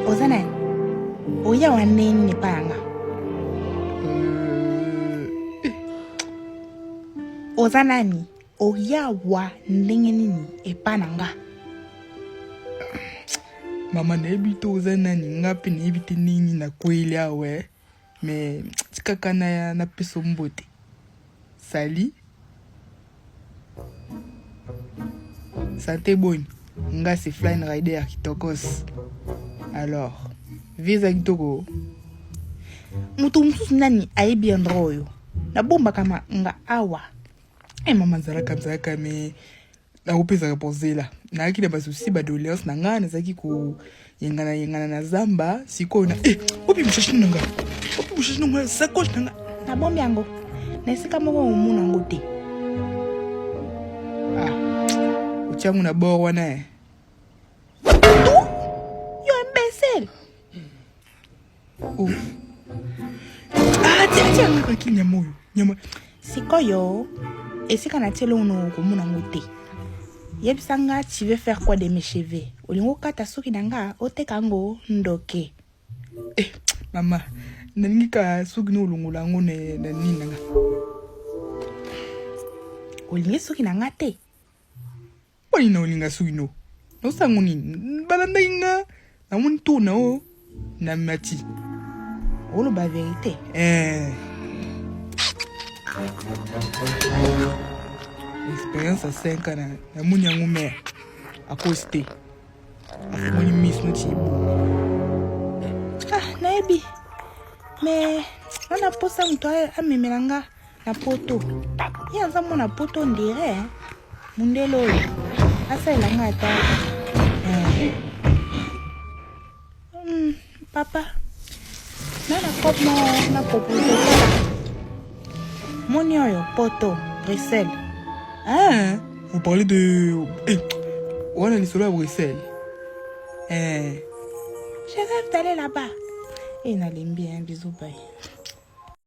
Ozana, oya wa nini panga? Ozanani, oya wa nini epananga? Mama na ebito ozanani ngapi na ebite nini na kweli awe. Me tikaka na peso mbote. Sali. Santé bonne. Nga c'est Flying Rider kitokos. Alors, visa kitoko. Mutu msusu nani aibi androyo. Na bomba kama nga awa. Mama nzalaka mzalaka me na upeza kapozela. Na akile basusi ba doléance na nga nazaki ko yengana na zamba siko na opi mshashini nanga. Opi mshashini nanga sakosh nanga. Na bombi yango. Na isika moko umuna ngote. Uchangu na bord wana Yo imbécile. Oh. Tiens nga kinya moyo. Nyama. Sikoyo. Esika na telo uno kumuna ngote. Yebisanga tu veux faire quoi de mes cheveux? Olingo kata soki nanga otekango ndoke. Mama, nangika soki no ulungula ngo na nini nanga. Olingi soki nanga te. Wali na olinga soki no. No sango nini? Balanda inga na moni to na o na mati. Olo ba vérité. Expérience à 5 ans na moni yango mère à coster. Moni miss no tibo. Naebi. Mais on a posé un toit à memelanga na poto. Ya za mona poto ndire. Mundelo. Asa ilanga ata. Papa. Nana kop na proposé. Moni oyo poto, Bruxelles. Vous parlez de on a l'histoire à Bruxelles. Je rêve d'aller là-bas. Et n'a l'aime bien, bisous, bye.